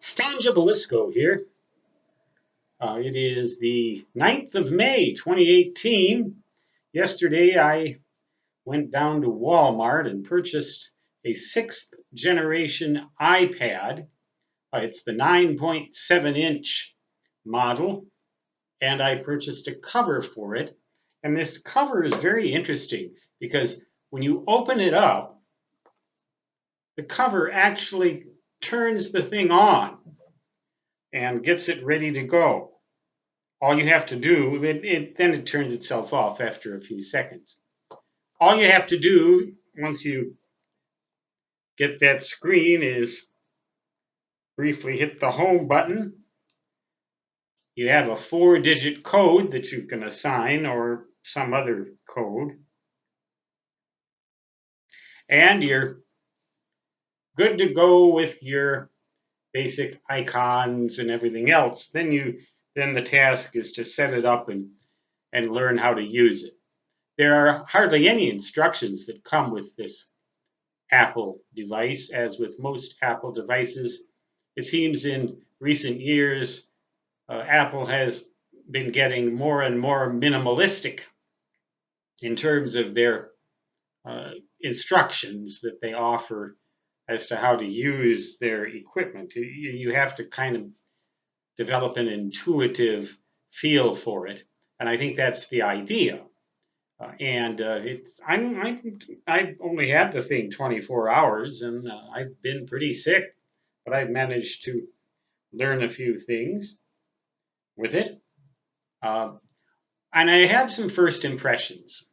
Stan Jabalisco here. It is the 9th of May, 2018. Yesterday I went down to Walmart and purchased a 6th generation iPad. It's the 9.7-inch model, and I purchased a cover for it. And this cover is very interesting because when you open it up, the cover actually turns the thing on and gets it ready to go. All you have to do, then it turns itself off after a few seconds. All you have to do once you get that screen is briefly hit the home button. You have a 4-digit code that you can assign or some other code. And you're good to go with your basic icons and everything else. Then the task is to set it up and learn how to use it. There are hardly any instructions that come with this Apple device. As with most Apple devices, it seems in recent years, Apple has been getting more and more minimalistic in terms of their instructions that they offer as to how to use their equipment. You have to kind of develop an intuitive feel for it, and I think that's the idea. I've only had the thing 24 hours, and I've been pretty sick, but I've managed to learn a few things with it. And I have some first impressions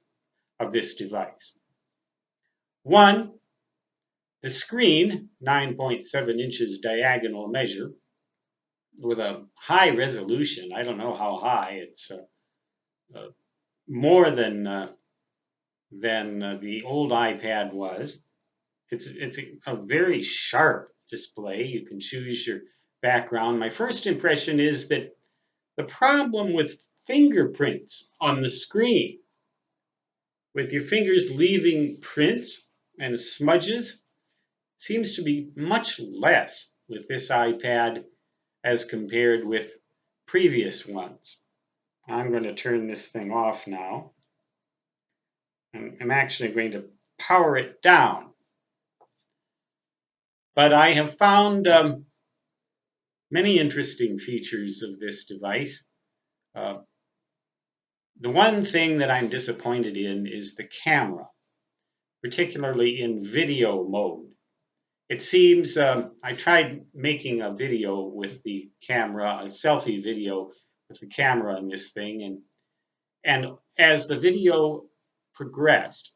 of this device. One, the screen, 9.7 inches diagonal measure, with a high resolution. I don't know how high. It's more than the old iPad was. It's a very sharp display. You can choose your background. My first impression is that the problem with fingerprints on the screen, with your fingers leaving prints and smudges, seems to be much less with this iPad as compared with previous ones. I'm going to turn this thing off now. And I'm actually going to power it down. But I have found many interesting features of this device. The one thing that I'm disappointed in is the camera, particularly in video mode. It seems I tried making a video with the camera, a selfie video with the camera in this thing, and as the video progressed,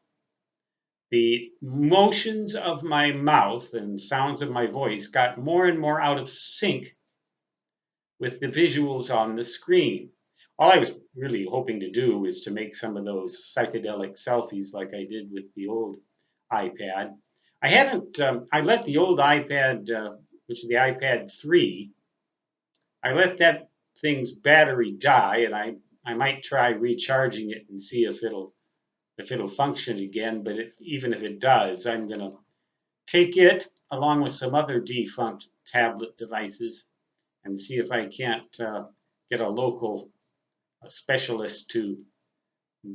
the motions of my mouth and sounds of my voice got more and more out of sync with the visuals on the screen. All I was really hoping to do is to make some of those psychedelic selfies like I did with the old iPad. I haven't, I let the old iPad, which is the iPad 3, I let that thing's battery die, and I might try recharging it and see if it'll function again. But even if it does, I'm going to take it along with some other defunct tablet devices and see if I can't get a local specialist to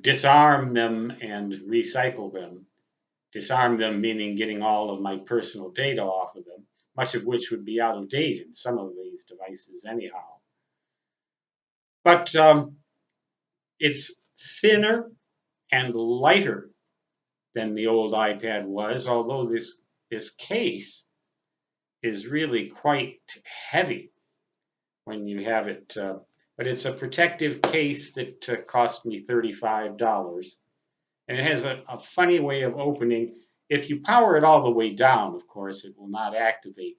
disarm them and recycle them. Disarm them meaning getting all of my personal data off of them, much of which would be out of date in some of these devices anyhow. But it's thinner and lighter than the old iPad was, although this case is really quite heavy when you have it. But it's a protective case that cost me $35. And it has a funny way of opening. If you power it all the way down, of course, it will not activate.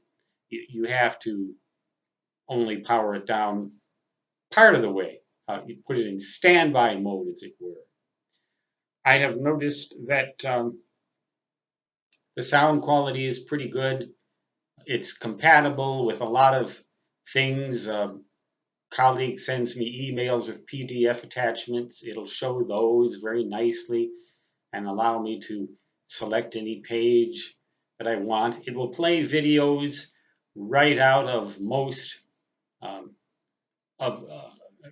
You have to only power it down part of the way. You put it in standby mode, as it were. I have noticed that the sound quality is pretty good. It's compatible with a lot of things. Colleague sends me emails with PDF attachments. It'll show those very nicely and allow me to select any page that I want. It will play videos right out of um, of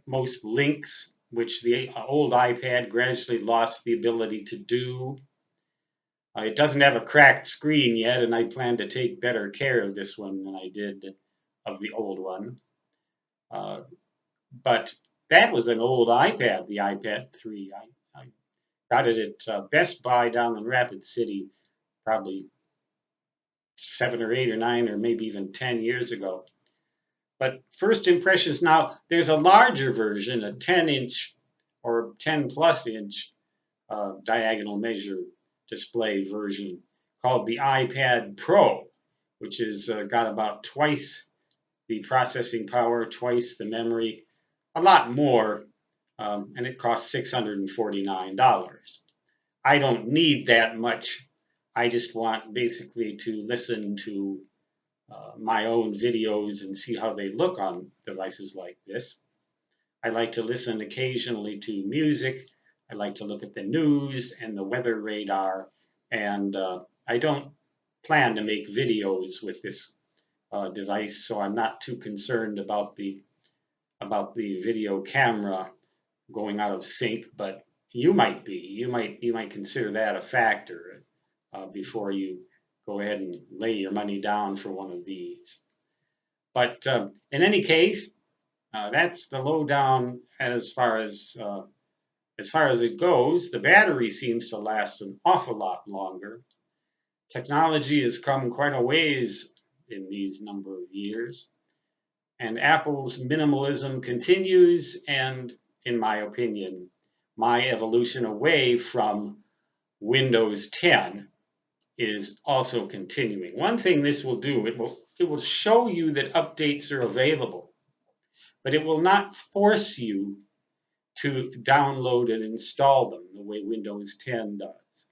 most links, which the old iPad gradually lost the ability to do. It doesn't have a cracked screen yet, and I plan to take better care of this one than I did of the old one. Uh, but that was an old iPad, the iPad 3. I got it at Best Buy down in Rapid City probably 7 or 8 or 9 or maybe even 10 years ago. But first impressions now, there's a larger version, a 10-inch or 10 plus inch diagonal measure display version called the iPad Pro, which has got about twice the processing power, twice the memory, a lot more, and it costs $649. I don't need that much. I just want basically to listen to my own videos and see how they look on devices like this. I like to listen occasionally to music. I like to look at the news and the weather radar. And I don't plan to make videos with this device, so I'm not too concerned about the video camera going out of sync. But you might be. You might consider that a factor before you go ahead and lay your money down for one of these. But in any case, that's the lowdown as far as it goes. The battery seems to last an awful lot longer. Technology has come quite a ways in these number of years, and Apple's minimalism continues. And in my opinion, my evolution away from Windows 10 is also continuing. One thing this will do, it will show you that updates are available, but it will not force you to download and install them the way Windows 10 does.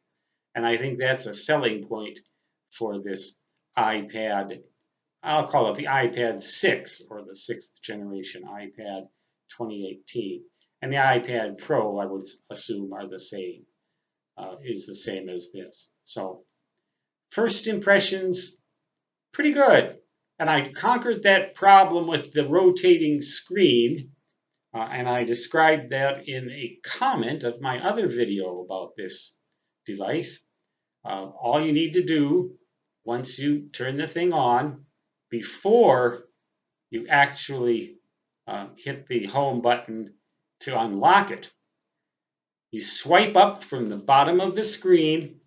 And I think that's a selling point for this iPad. I'll call it the iPad 6 or the sixth generation iPad 2018. And the iPad Pro, I would assume, are the same, is the same as this. So, first impressions, pretty good. And I conquered that problem with the rotating screen. And I described that in a comment of my other video about this device. All you need to do once you turn the thing on, before you actually hit the home button to unlock it, you swipe up from the bottom of the screen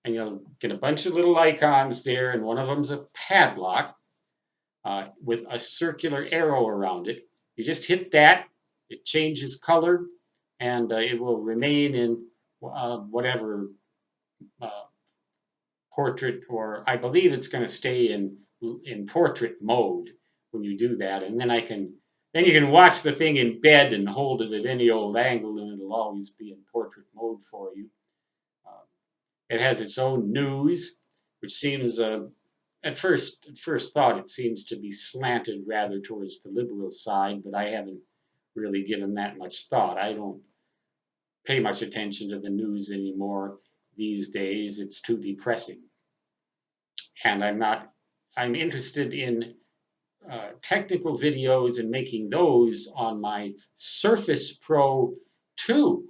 and you'll get a bunch of little icons there, and one of them's a padlock with a circular arrow around it. You just hit that, it changes color, and it will remain in whatever uh, portrait, or I believe it's going to stay in portrait mode when you do that. And then you can watch the thing in bed and hold it at any old angle, and it'll always be in portrait mode for you. Uh, it has its own news, which seems at first thought it seems to be slanted rather towards the liberal side, but I haven't really given that much thought. I don't pay much attention to the news anymore these days. It's too depressing. And I'm interested in technical videos and making those on my Surface Pro 2,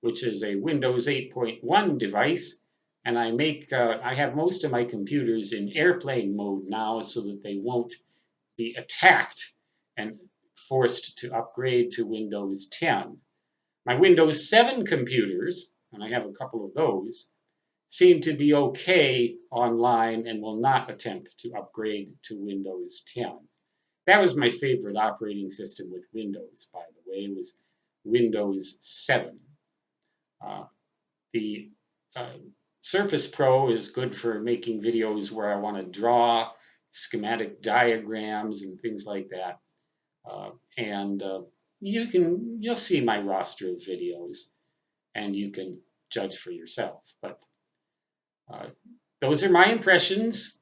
which is a Windows 8.1 device. And I have most of my computers in airplane mode now so that they won't be attacked and forced to upgrade to Windows 10. My Windows 7 computers, and I have a couple of those, seem to be okay online and will not attempt to upgrade to Windows 10. That was my favorite operating system with Windows, by the way, was Windows 7. Uh, the uh, Surface Pro is good for making videos where I want to draw schematic diagrams and things like that. And you'll see my roster of videos, and you can judge for yourself. But uh, those are my impressions,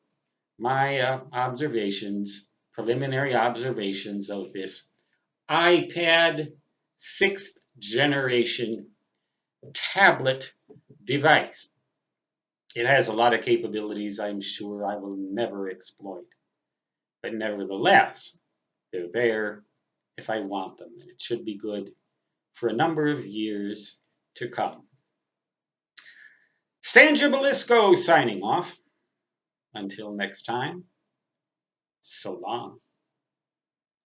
my observations, preliminary observations of this iPad 6th generation tablet device. It has a lot of capabilities I'm sure I will never exploit. but nevertheless, they're there if I want them, and it should be good for a number of years to come. Stan Gibilisco signing off. Until next time, so long.